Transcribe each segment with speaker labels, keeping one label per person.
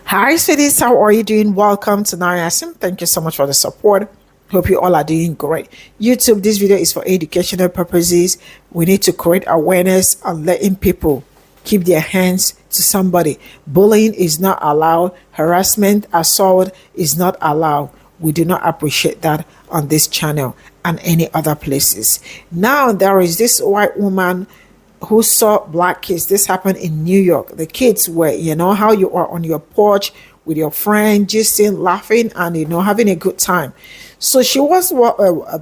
Speaker 1: Hi, sweeties. How are you doing? Welcome to Nariasim. Thank you so much for the support. Hope you all are doing great. YouTube, this video is for educational purposes. We need to create awareness and letting people keep their hands to somebody. Bullying is not allowed. Harassment, assault is not allowed. We do not appreciate that on this channel and any other places. Now, there is this white woman who saw black kids. This happened in New York. The kids were, how you are on your porch with your friend, just laughing and, having a good time. So she was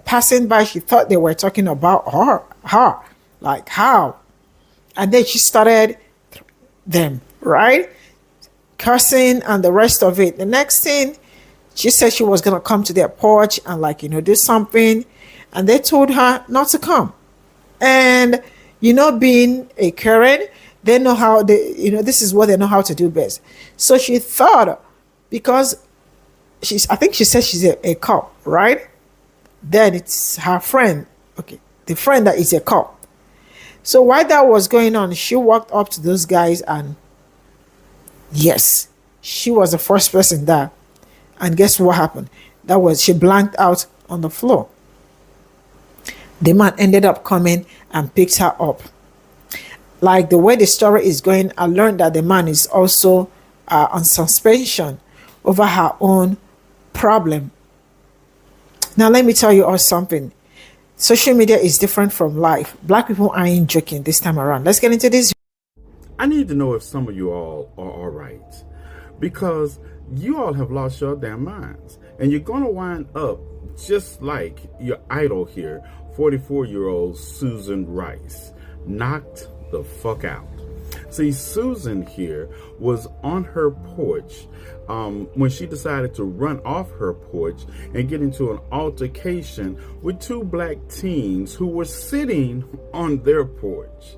Speaker 1: passing by. She thought they were talking about her, like how. And then she started them, right? Cursing and the rest of it. The next thing, she said she was going to come to their porch and do something. And they told her not to come. And being a Karen, they know how this is what they know how to do best. So she thought, because I think she said she's a cop, right? Then it's her friend, okay, the friend that is a cop. So while that was going on, she walked up to those guys and yes, she was the first person there. And guess what happened? She blanked out on the floor. The man ended up coming and picked her up. Like the way the story is going, I learned that the man is also on suspension over her own problem. Now, let me tell you all something. Social media is different from life. Black people aren't joking this time around. Let's get into this.
Speaker 2: I need to know if some of you all are all right, because you all have lost your damn minds, and you're going to wind up just like your idol here, 44-year-old Susan Rice, knocked the fuck out. See, Susan here was on her porch when she decided to run off her porch and get into an altercation with two black teens who were sitting on their porch.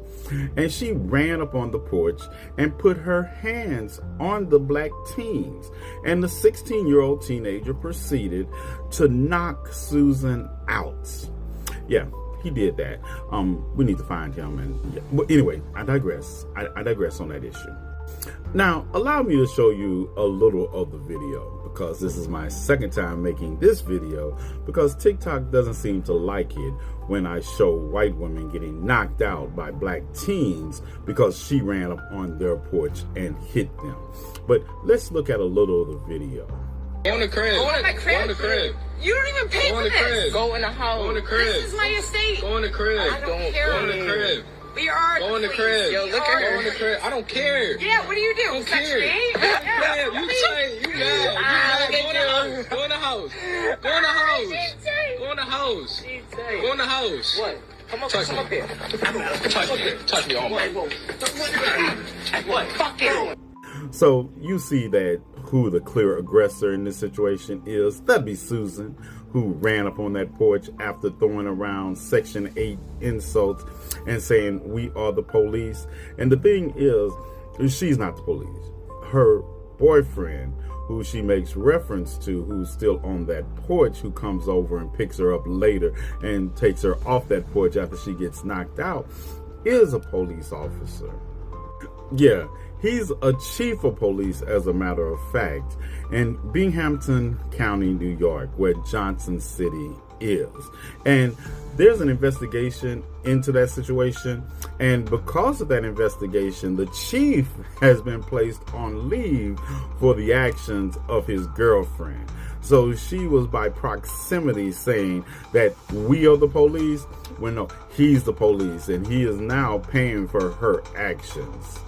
Speaker 2: And she ran up on the porch and put her hands on the black teens. And the 16-year-old teenager proceeded to knock Susan out. Yeah, he did that. We need to find him. And yeah. But anyway, I digress. I digress on that issue. Now, allow me to show you a little of the video, because this is my second time making this video, because TikTok doesn't seem to like it when I show white women getting knocked out by black teens because she ran up on their porch and hit them. But let's look at a little of the video.
Speaker 3: Go in the crib.
Speaker 4: Go in my crib.
Speaker 3: Go in the crib.
Speaker 4: You don't even pay
Speaker 3: Go
Speaker 4: for
Speaker 3: in the
Speaker 4: this.
Speaker 3: crib.
Speaker 4: Go in the house.
Speaker 3: Go in the crib.
Speaker 4: This is my estate.
Speaker 3: Go in the crib.
Speaker 4: I don't care.
Speaker 3: Go in the crib.
Speaker 4: We are.
Speaker 3: Go in the crib.
Speaker 4: Yo, look at her.
Speaker 3: Go in the crib. I don't care.
Speaker 4: Yeah, what do you do?
Speaker 3: I don't
Speaker 4: Touch
Speaker 3: care.
Speaker 4: me?
Speaker 3: Yeah, you say you mad. You mad. Go in the house. Go in the house. Go in the house. Go in the house. Go in the house.
Speaker 4: What? Come up here.
Speaker 3: Touch me. Oh my.
Speaker 4: What? Fuck it.
Speaker 2: So you see that who the clear aggressor in this situation is. That'd be Susan, who ran up on that porch after throwing around Section 8 insults and saying, "We are the police." And the thing is, she's not the police. Her boyfriend, who she makes reference to, who's still on that porch, who comes over and picks her up later and takes her off that porch after she gets knocked out, is a police officer. Yeah, he's a chief of police, as a matter of fact, in Binghamton County, New York, where Johnson City is. And there's an investigation into that situation. And because of that investigation, the chief has been placed on leave for the actions of his girlfriend. So she was by proximity saying that we are the police. Well, no, he's the police, and he is now paying for her actions.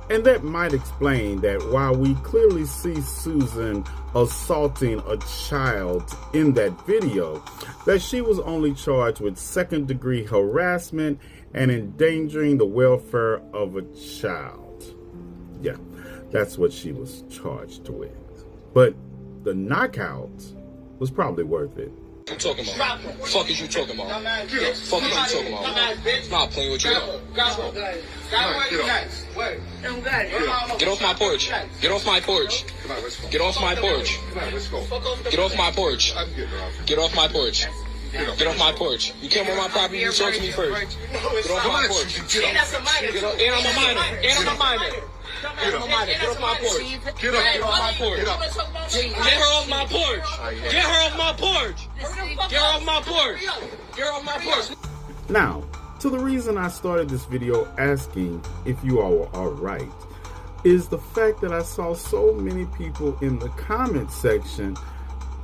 Speaker 2: And that might explain that while we clearly see Susan assaulting a child in that video, that she was only charged with second-degree harassment and endangering the welfare of a child. Yeah, that's what she was charged with. But the knockout was probably worth it.
Speaker 3: You talking about? Fuck is you talking about? Fuck is you talking about? Not playing with you. Get off my porch. Get off my porch. Get off my porch. Get off my porch. Get off my porch. Get off my porch. You came on my property, you talk to me first. Get off my porch. And I'm a minor. And I'm a minor. Get off my porch. Get off my porch. Get her off my porch. Get her off my porch. Get her off my porch. Get her off my porch.
Speaker 2: Now, to the reason I started this video asking if you all were alright is the fact that I saw so many people in the comment section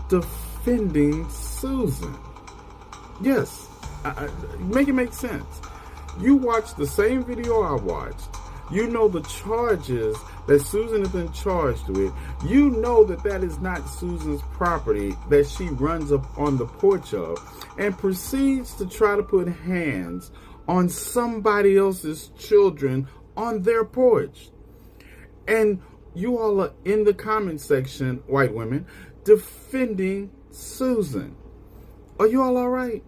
Speaker 2: defending Susan. Yes, make it make sense. You watched the same video I watched. You know the charges that Susan has been charged with. You know that that is not Susan's property that she runs up on the porch of and proceeds to try to put hands on somebody else's children on their porch. And you all are in the comment section, white women, defending Susan. Are you all right?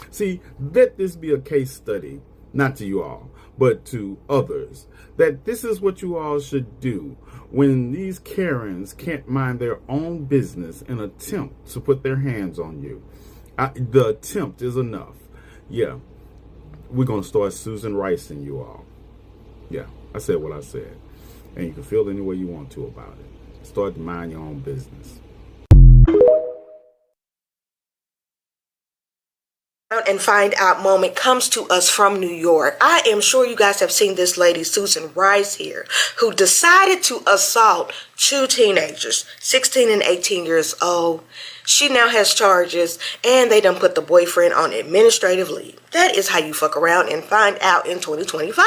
Speaker 2: See, let this be a case study, not to you all, but to others, that this is what you all should do when these Karens can't mind their own business and attempt to put their hands on you. The attempt is enough. Yeah, we're going to start Susan Ricing you all. Yeah, I said what I said. And you can feel any way you want to about it. Start to mind your own business.
Speaker 5: And find out moment comes to us from New York. I am sure you guys have seen this lady, Susan Rice here, who decided to assault two teenagers, 16 and 18 years old. She now has charges, and they done put the boyfriend on administrative leave. That is how you fuck around and find out in 2025.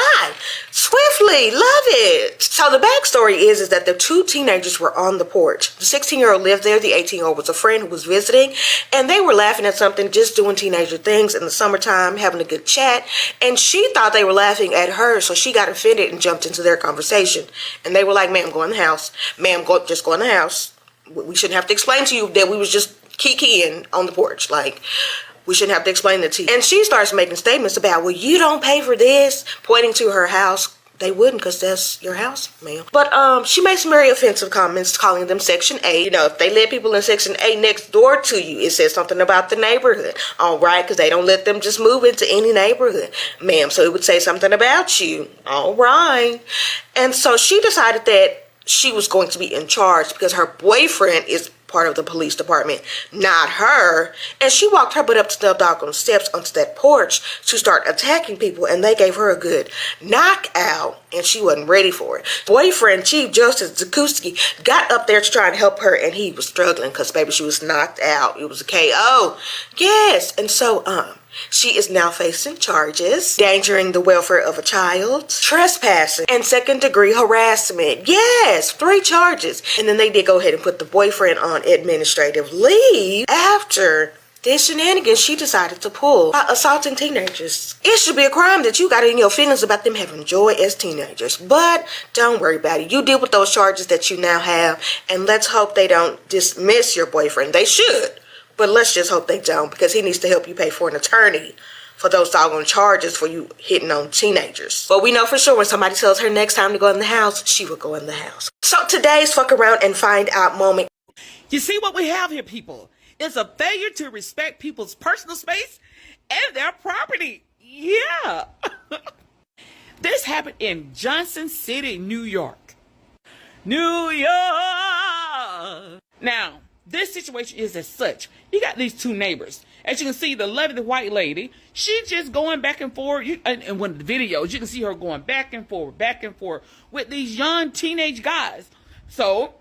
Speaker 5: Swiftly, love it. So the backstory is that the two teenagers were on the porch. The 16-year-old lived there. The 18-year-old was a friend who was visiting, and they were laughing at something, just doing teenager things in the summertime, having a good chat, and she thought they were laughing at her, so she got offended and jumped into their conversation. And they were like, ma'am, go in the house. Ma'am, just go in the house. We shouldn't have to explain to you that we was just kikiing on the porch. Like, we shouldn't have to explain that to you. And she starts making statements about, well, you don't pay for this, pointing to her house. They wouldn't, because that's your house, ma'am. But she made some very offensive comments, calling them Section 8. You know, if they let people in Section 8 next door to you, it says something about the neighborhood. All right, because they don't let them just move into any neighborhood, ma'am. So it would say something about you. All right. And so she decided that she was going to be in charge because her boyfriend is part of the police department, not her. And she walked her butt up to the doggone steps onto that porch to start attacking people, and they gave her a good knockout, and she wasn't ready for it. Boyfriend, Chief Justice Zakuski, got up there to try and help her, and he was struggling because, baby, she was knocked out. It was a KO. Yes. And so, she is now facing charges, endangering the welfare of a child, trespassing, and second-degree harassment. Yes, 3 charges. And then they did go ahead and put the boyfriend on administrative leave after this shenanigans she decided to pull by assaulting teenagers. It should be a crime that you got in your feelings about them having joy as teenagers. But don't worry about it. You deal with those charges that you now have, and let's hope they don't dismiss your boyfriend. They should. But let's just hope they don't, because he needs to help you pay for an attorney for those doggone charges for you hitting on teenagers. But we know for sure when somebody tells her next time to go in the house, she will go in the house. So today's fuck around and find out moment.
Speaker 6: You see what we have here, people? It's a failure to respect people's personal space and their property. Yeah. This happened in Johnson City, New York. New York. Now, this situation is as such. You got these two neighbors. As you can see, the lovely white lady, she's just going back and forth. And one of the videos, you can see her going back and forth with these young teenage guys. So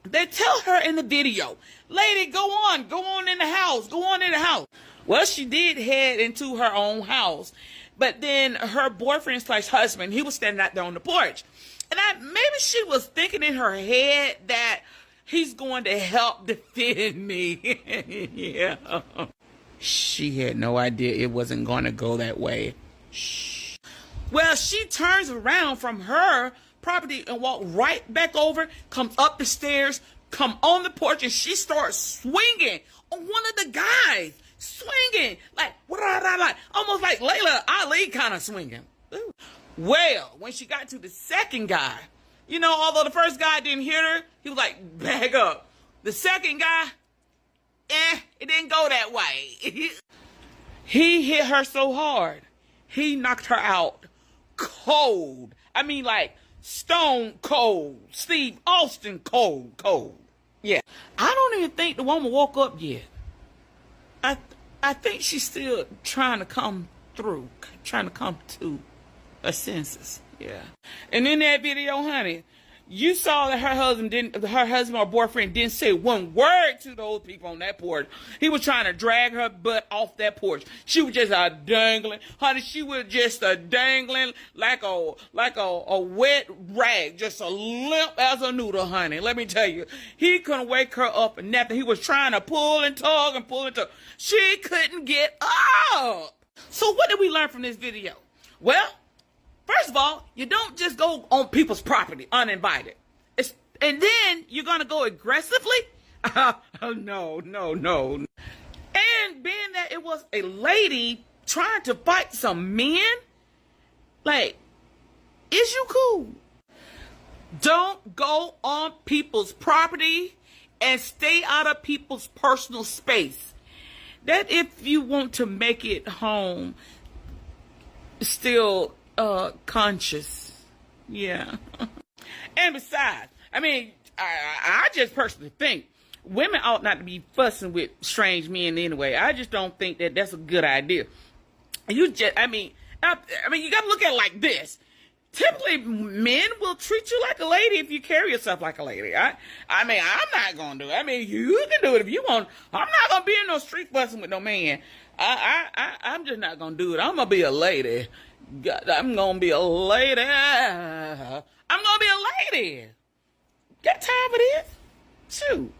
Speaker 6: they tell her in the video, lady, go on in the house, go on in the house. Well, she did head into her own house. But then her boyfriend / husband, he was standing out there on the porch. And maybe she was thinking in her head that he's going to help defend me. Yeah. She had no idea it wasn't going to go that way. Shh. Well, she turns around from her property and walks right back over, comes up the stairs, come on the porch, and she starts swinging on one of the guys. Swinging. Like, almost like Layla Ali kind of swinging. Ooh. Well, when she got to the second guy, you know, although the first guy didn't hit her, he was like, back up. The second guy, it didn't go that way. He hit her so hard, he knocked her out cold. I mean, like, Stone cold. Steve Austin cold. Yeah. I don't even think the woman woke up yet. I think she's still trying to come through, trying to come to her senses. Yeah. And in that video, honey, you saw that her husband or boyfriend didn't say one word to those people on that porch. He was trying to drag her butt off that porch. She was just dangling, honey. She was just dangling like a wet rag, just a limp as a noodle, honey. Let me tell you, he couldn't wake her up and nothing. He was trying to pull and tug and pull and tug. She couldn't get up. So what did we learn from this video? Well, first of all, you don't just go on people's property uninvited. And then you're going to go aggressively? No. And being that it was a lady trying to fight some men, like, is you cool? Don't go on people's property and stay out of people's personal space. That if you want to make it home, still conscious. Yeah. And besides, I mean, I just personally think women ought not to be fussing with strange men anyway. I just don't think that that's a good idea. You just, I mean, you got to look at it like this. Typically, men will treat you like a lady if you carry yourself like a lady. I mean, I'm not going to do it. I mean, you can do it if you want. I'm not going to be in no street busting with no man. I'm just not going to do it. I'm going to be a lady. I'm going to be a lady. I'm going to be a lady. Got time for this? Shoot.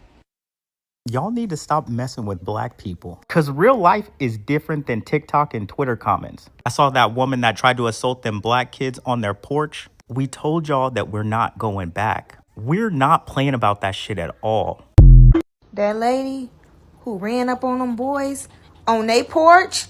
Speaker 7: Y'all need to stop messing with black people. Because real life is different than TikTok and Twitter comments. I saw that woman that tried to assault them black kids on their porch. We told y'all that we're not going back. We're not playing about that shit at all.
Speaker 5: That lady who ran up on them boys on their porch.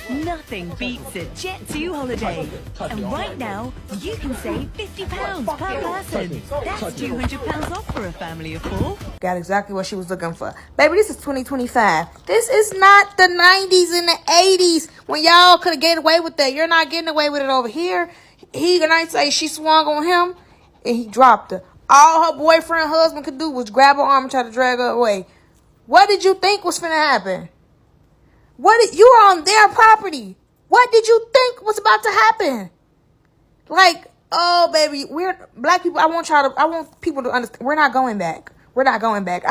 Speaker 8: Nothing beats a Jet2 holiday. And right now, you can save £50 per person. That's £200 off for a family of 4.
Speaker 5: Got exactly what she was looking for. Baby, this is 2025. This is not the 90s and the 80s when y'all could have get away with that. You're not getting away with it over here. He gonna say she swung on him and he dropped her. All her boyfriend husband could do was grab her arm and try to drag her away. What did you think was finna happen? You were on their property. What did you think was about to happen? Like, oh baby, we're black people. I want people to understand. We're not going back. We're not going back.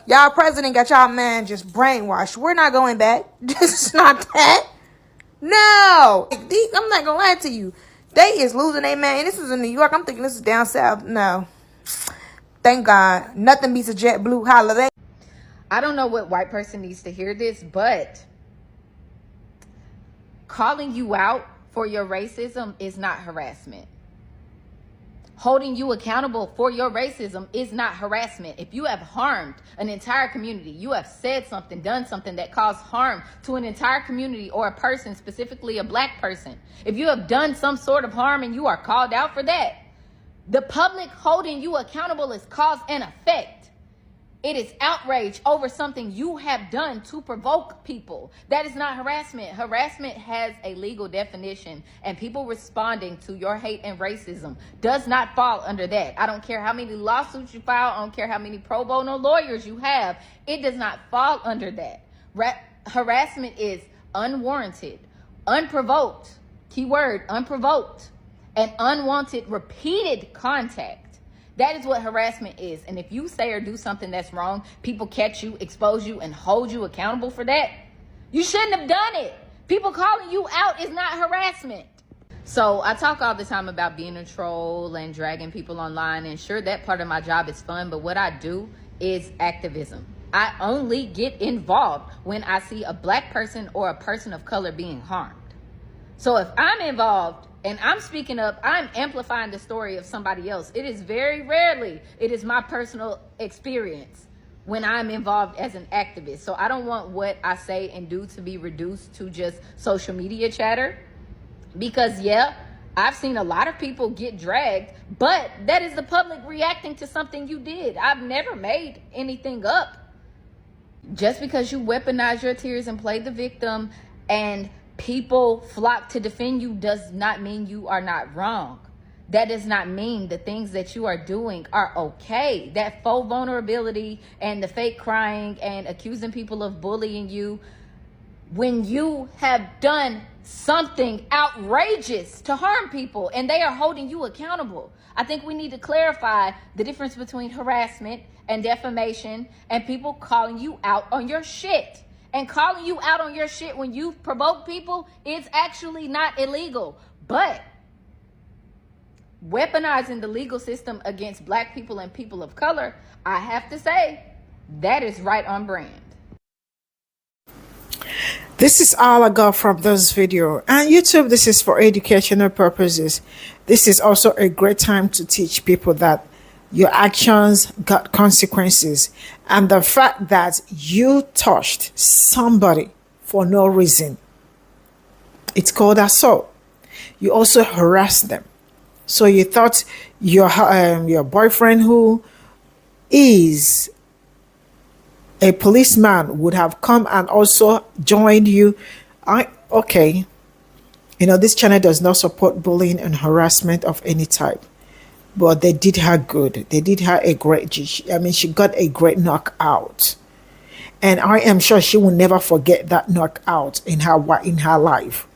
Speaker 5: Y'all president got y'all man just brainwashed. We're not going back. This is not that. No. I'm not gonna lie to you. They is losing their man. And this is in New York. I'm thinking this is down south. No. Thank God. Nothing beats a JetBlue holiday.
Speaker 9: I don't know what white person needs to hear this, but calling you out for your racism is not harassment. Holding you accountable for your racism is not harassment. If you have harmed an entire community, you have said something, done something that caused harm to an entire community or a person, specifically a black person. If you have done some sort of harm and you are called out for that, the public holding you accountable is cause and effect. It is outrage over something you have done to provoke people. That is not harassment. Harassment has a legal definition, and people responding to your hate and racism does not fall under that. I don't care how many lawsuits you file. I don't care how many pro bono lawyers you have. It does not fall under that. Harassment is unwarranted, unprovoked, keyword unprovoked, and unwanted repeated contact. That is what harassment is. And if you say or do something that's wrong, people catch you, expose you, and hold you accountable for that, you shouldn't have done it. People calling you out is not harassment. So I talk all the time about being a troll and dragging people online, and sure, that part of my job is fun, but what I do is activism. I only get involved when I see a black person or a person of color being harmed. So if I'm involved and I'm speaking up, I'm amplifying the story of somebody else. It is very rarely, it is my personal experience when I'm involved as an activist. So I don't want what I say and do to be reduced to just social media chatter. Because yeah, I've seen a lot of people get dragged, but that is the public reacting to something you did. I've never made anything up. Just because you weaponize your tears and play the victim and people flock to defend you does not mean you are not wrong. That does not mean the things that you are doing are okay. That faux vulnerability and the fake crying and accusing people of bullying you, when you have done something outrageous to harm people and they are holding you accountable. I think we need to clarify the difference between harassment and defamation and people calling you out on your shit. And calling you out on your shit when you provoke people is actually not illegal. But weaponizing the legal system against black people and people of color, I have to say, that is right on brand.
Speaker 1: This is all I got from this video. And YouTube, this is for educational purposes. This is also a great time to teach people that your actions got consequences. And the fact that you touched somebody for no reason, it's called assault. You also harassed them. So you thought your boyfriend, who is a policeman, would have come and also joined you. Okay. You know, this channel does not support bullying and harassment of any type. But they did her good. They did her a great, she got a great knockout. And I am sure she will never forget that knockout in her life.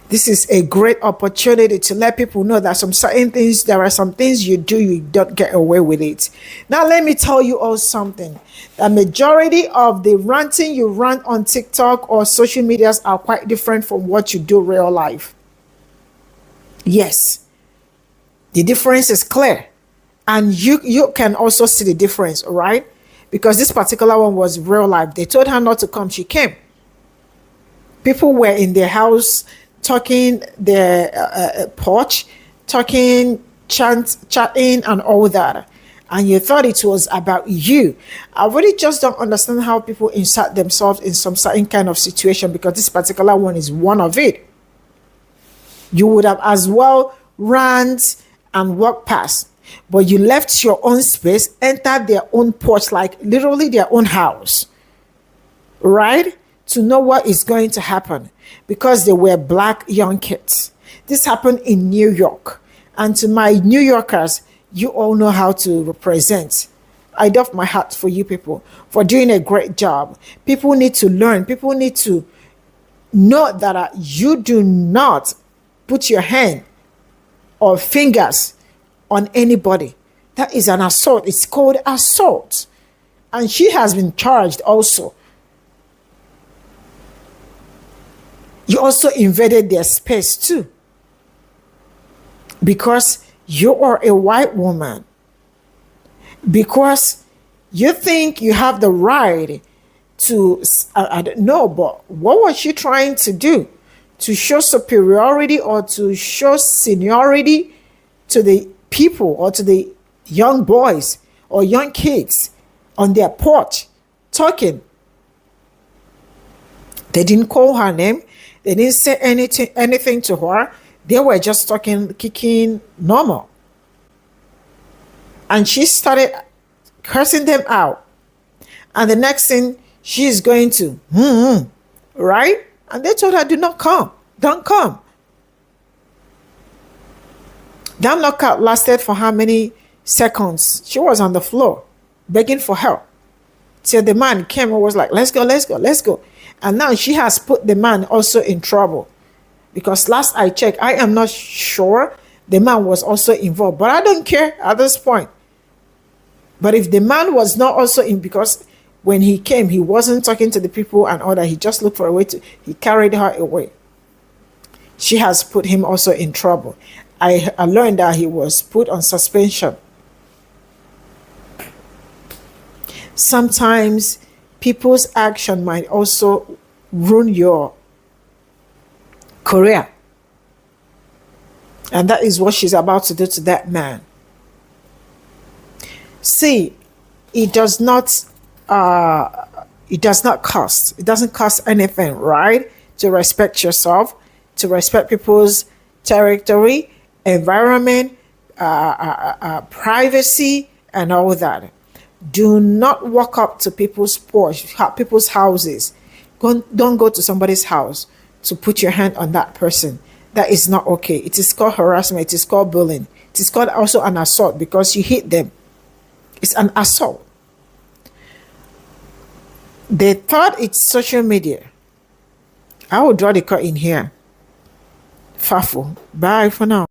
Speaker 1: This is a great opportunity to let people know that there are some things you do, you don't get away with it. Now, let me tell you all something. The majority of the ranting you rant on TikTok or social medias are quite different from what you do real life. Yes. The difference is clear. And you can also see the difference, all right? Because this particular one was real life. They told her not to come. She came. People were in their house talking, their porch, talking, chatting, and all that. And you thought it was about you. I really just don't understand how people insert themselves in some certain kind of situation, because this particular one is one of it. You would have as well rant and walk past, but you left your own space, entered their own porch, like literally their own house, right? To know what is going to happen, because they were black young kids. This happened in New York. And to my New Yorkers, you all know how to represent. I doff my hat for you people for doing a great job. People need to learn. People need to know that you do not put your hand or fingers on anybody. That is an assault. It's called assault. And she has been charged also. You also invaded their space too, because you are a white woman, because you think you have the right to, I don't know, but what was she trying to do? To show superiority or to show seniority to the people or to the young boys or young kids on their porch talking? They didn't call her name. They didn't say anything to her. They were just talking, kicking normal. And she started cursing them out. And the next thing, she's going to, right? And they told her, do not come. Don't come. That knockout lasted for how many seconds? She was on the floor, begging for help. Till the man came and was like, let's go, let's go, let's go. And now she has put the man also in trouble. Because last I checked, I am not sure the man was also involved. But I don't care at this point. But if the man was not also in, because when he came, he wasn't talking to the people and all that. He just looked for a way to, he carried her away. She has put him also in trouble. I learned that he was put on suspension. Sometimes people's action might also ruin your career. And that is what she's about to do to that man. See, it does not cost. It doesn't cost anything, right? To respect yourself, to respect people's territory, environment, privacy, and all that. Do not walk up to people's porch, people's houses. Don't go to somebody's house to put your hand on that person. That is not okay. It is called harassment. It is called bullying. It is called also an assault because you hit them. It's an assault. They thought it's social media. I will draw the cut in here. Fafu. Bye for now.